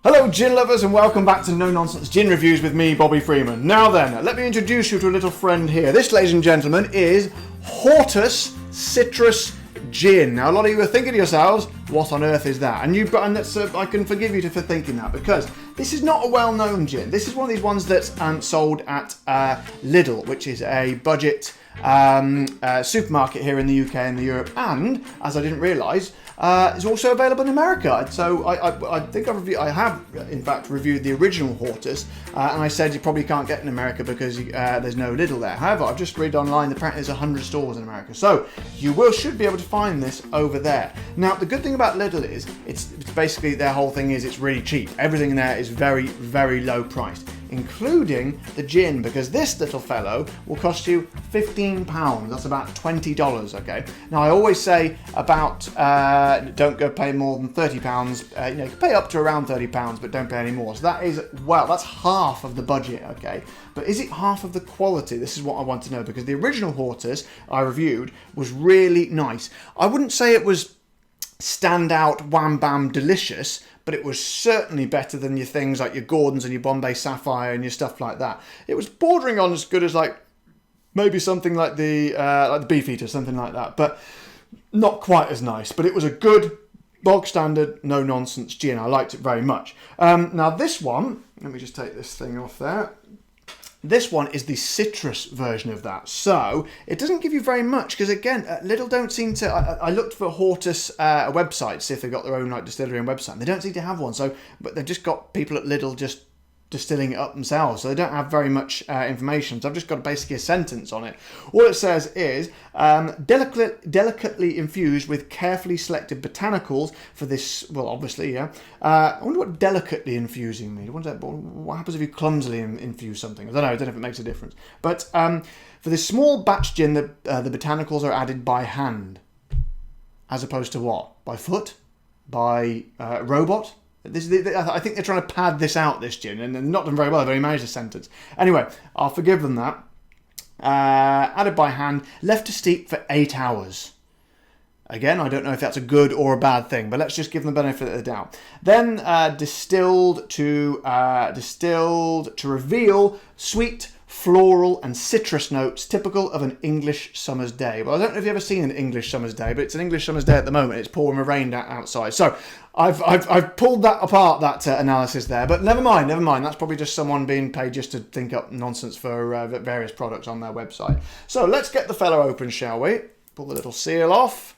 Hortus gin lovers, and welcome back to No Nonsense Gin Reviews with me, Bobby Freeman. Now then, let me introduce you to a little friend here. This, ladies and gentlemen, is Hortus Citrus Gin. Now, a lot of you are thinking to yourselves, what on earth is that? And that's, I can forgive you for thinking that, because this is not a well-known gin. This is one of these ones that's sold at Lidl, which is a budget supermarket here in the UK and Europe, and, as I didn't realise, it's also available in America. So I think I have in fact reviewed the original Hortus, and I said you probably can't get in America because there's no Lidl there. However, I've just read online that apparently there's 100 stores in America, so you should be able to find this over there. Now, the good thing about Lidl is it's basically their whole thing is it's really cheap. Everything in there is very, very low priced, including the gin, because this little fellow will cost you £15. That's about $20. Okay. Now, I always say about don't go pay more than £30. You can pay up to around £30, but don't pay any more. So that is, well, that's half of the budget. Okay, but is it half of the quality? This is what I want to know, because the original Hortus I reviewed was really nice. I wouldn't say it was stand out, wham bam delicious, but it was certainly better than your things like your Gordons and your Bombay Sapphire and your stuff like that. It was bordering on as good as like maybe something like the Beefeater, something like that, but not quite as nice. But it was a good bog standard, no nonsense gin. I liked it very much. Now this one, let me just take this thing off there. This one is the citrus version of that, so it doesn't give you very much, because again, Lidl don't seem to. I looked for Hortus a website to see if they've got their own like distillery and website, and they don't seem to have one. So, but they've just got people at Lidl just distilling it up themselves, so they don't have very much information. So I've just got basically a sentence on it. All it says is delicately infused with carefully selected botanicals for this. Well, obviously, yeah. I wonder what delicately infusing means. What happens if you clumsily infuse something? I don't know if it makes a difference. But for this small batch gin, the botanicals are added by hand, as opposed to what? By foot? By robot? I think they're trying to pad this out, this gin, and they're not done very well. They've only managed a sentence. Anyway, I'll forgive them that. Added by hand, left to steep for 8 hours. Again, I don't know if that's a good or a bad thing, but let's just give them the benefit of the doubt. Then distilled to reveal sweet, floral and citrus notes typical of an English summer's day. Well, I don't know if you've ever seen an English summer's day, but it's an English summer's day at the moment. It's pouring rain outside. So I've pulled that apart, that analysis there, but never mind. That's probably just someone being paid just to think up nonsense for various products on their website. So let's get the fellow open, shall we? Pull the little seal off.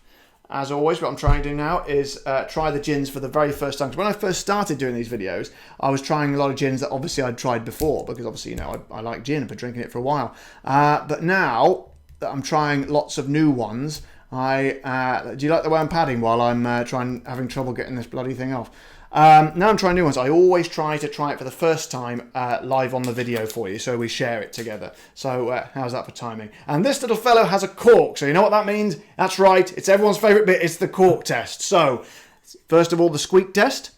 As always, what I'm trying to do now is try the gins for the very first time. Because when I first started doing these videos, I was trying a lot of gins that obviously I'd tried before, because obviously, I like gin. I've been drinking it for a while. But now that I'm trying lots of new ones, do you like the way I'm padding while I'm having trouble getting this bloody thing off? Now I'm trying new ones. I always try to try it for the first time live on the video for you, so we share it together. So how's that for timing? And this little fellow has a cork, so you know what that means? That's right, it's everyone's favourite bit, it's the cork test. So, first of all, the squeak test.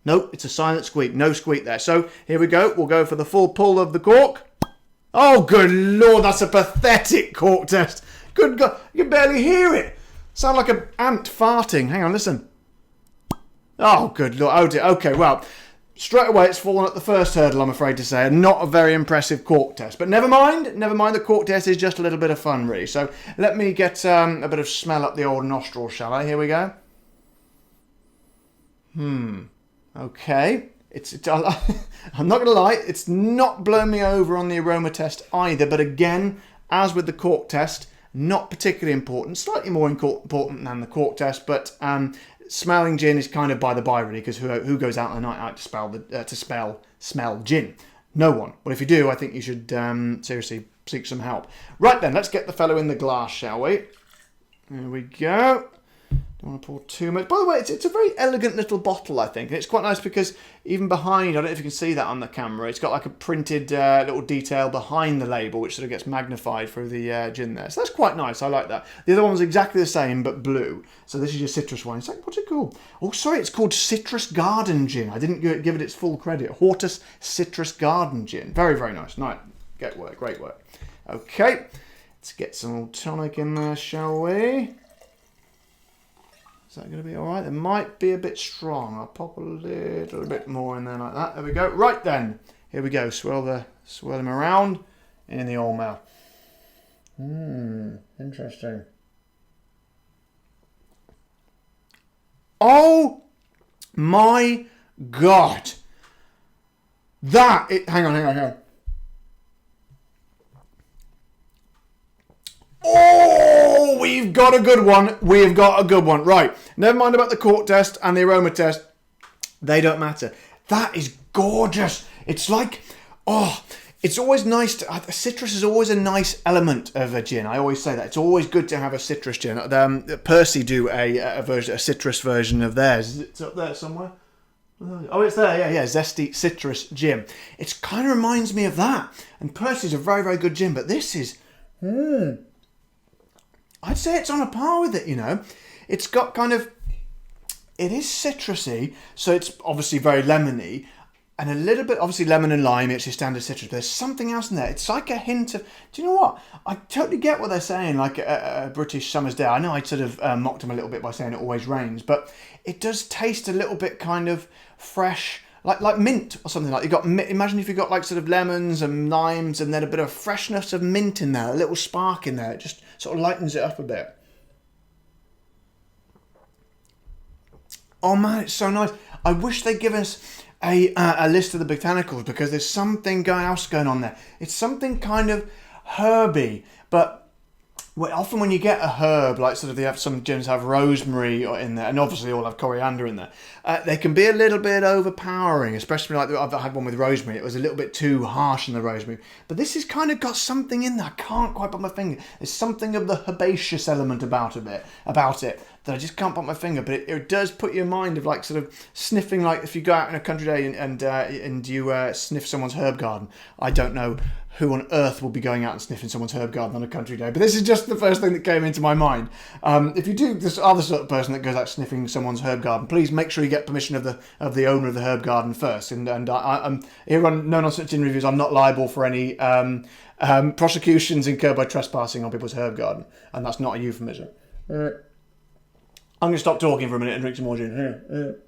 Nope, it's a silent squeak, no squeak there. So, here we go, we'll go for the full pull of the cork. Oh, good lord, that's a pathetic cork test. Good God, you can barely hear it. Sound like an ant farting. Hang on, listen. Oh, good lord. Oh dear. Okay, well, straight away it's fallen at the first hurdle, I'm afraid to say. Not a very impressive cork test. But never mind. The cork test is just a little bit of fun, really. So let me get a bit of smell up the old nostril, shall I? Here we go. Okay. I'm not going to lie, it's not blown me over on the aroma test either. But again, as with the cork test, not particularly important. Slightly more important than the cork test, but smelling gin is kind of by the by, really, because who goes out on the night out to smell gin? No one. Well, if you do, I think you should seriously seek some help. Right then, let's get the fellow in the glass, shall we? There we go. Don't want to pour too much. By the way, it's a very elegant little bottle, I think. And it's quite nice because even behind, I don't know if you can see that on the camera, it's got like a printed little detail behind the label, which sort of gets magnified through the gin there. So that's quite nice. I like that. The other one's exactly the same, but blue. So this is your citrus one. It's like, what's it called? Oh, sorry, it's called Citrus Garden Gin. I didn't give it its full credit. Hortus Citrus Garden Gin. Very, very nice. Nice. Great work. Okay. Let's get some tonic in there, shall we? Is that going to be all right? It might be a bit strong. I'll pop a little bit more in there like that. There we go. Right then. Here we go. Swirl them around in the old mouth. Interesting. Oh my God. Hang on. Oh, we've got a good one. Right. Never mind about the cork test and the aroma test. They don't matter. That is gorgeous. It's like, it's always nice citrus is always a nice element of a gin. I always say that. It's always good to have a citrus gin. Percy do a citrus version of theirs. It's up there somewhere. Oh, it's there. Yeah. Zesty Citrus Gin. It kind of reminds me of that. And Percy's a very, very good gin. But this is, I'd say it's on a par with it, you know. It's got kind of, it is citrusy. So it's obviously very lemony. And a little bit, obviously, lemon and lime, it's your standard citrus. But there's something else in there. It's like a hint of... Do you know what? I totally get what they're saying, like a British summer's day. I know I sort of mocked them a little bit by saying it always rains. But it does taste a little bit kind of fresh, like mint or something. Like you got, imagine if you got like sort of lemons and limes and then a bit of freshness of mint in there. A little spark in there. It just sort of lightens it up a bit. Oh man, it's so nice. I wish they'd give us a list of the botanicals because there's something else going on there. It's something kind of herby, but often when you get a herb, like sort of they have some gins have rosemary in there, and obviously all have coriander in there. They can be a little bit overpowering, especially like I've had one with rosemary. It was a little bit too harsh in the rosemary, but this has kind of got something in there. I can't quite put my finger. There's something of the herbaceous element about it that I just can't put my finger. But it does put your mind of like sort of sniffing, like if you go out on a country day and you sniff someone's herb garden. I don't know who on earth will be going out and sniffing someone's herb garden on a country day, but this is just the first thing that came into my mind. If you do this other sort of person that goes out sniffing someone's herb garden, please make sure you get permission of the owner of the herb garden first. And I'm here on No Nonsense Gin Reviews. I'm not liable for any prosecutions incurred by trespassing on people's herb garden, and that's not a euphemism. I'm going to stop talking for a minute and drink some more gin.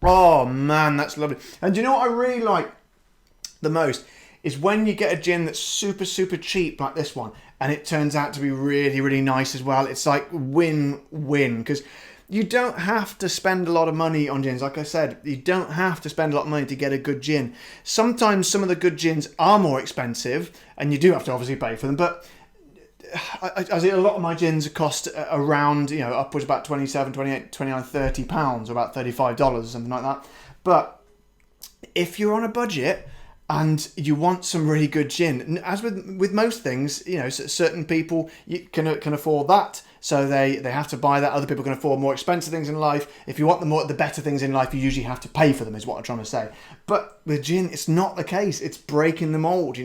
Oh man, that's lovely. And do you know what I really like the most? Is when you get a gin that's super, super cheap like this one, and it turns out to be really, really nice as well. It's like win-win, because you don't have to spend a lot of money on gins. Like I said, you don't have to spend a lot of money to get a good gin. Sometimes some of the good gins are more expensive, and you do have to obviously pay for them, but I see a lot of my gins cost around, upwards about 27, 28, 29, 30 pounds, or about $35 or something like that. But if you're on a budget and you want some really good gin, as with most things, certain people can afford that, so they have to buy that. Other people can afford more expensive things in life. If you want the better things in life, you usually have to pay for them, is what I'm trying to say. But with gin, it's not the case. It's breaking the mold,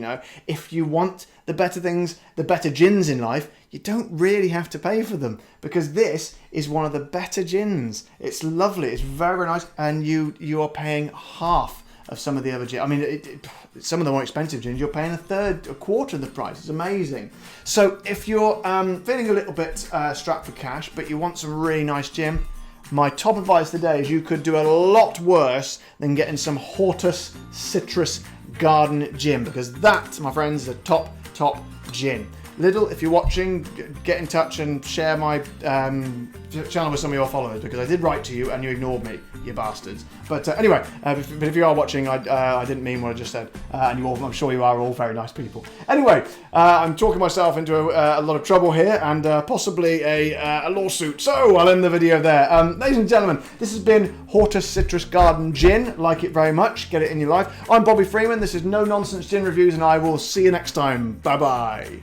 If you want the better things, the better gins in life, you don't really have to pay for them, because this is one of the better gins. It's lovely. It's very, very nice, and you are paying half of some of the other gins. I mean, some of the more expensive gins, you're paying a quarter of the price. It's amazing. So if you're feeling a little bit strapped for cash, but you want some really nice gin, my top advice today is you could do a lot worse than getting some Hortus Citrus Garden Gin, because that, my friends, is a top gin. Lidl, if you're watching, get in touch and share my channel with some of your followers, because I did write to you and you ignored me, you bastards. But anyway, but if you are watching, I didn't mean what I just said, and I'm sure you are all very nice people. Anyway, I'm talking myself into a lot of trouble here, and possibly a lawsuit, so I'll end the video there. Ladies and gentlemen, this has been Hortus Citrus Garden Gin. Like it very much, get it in your life. I'm Bobby Freeman, this is No Nonsense Gin Reviews, and I will see you next time. Bye bye.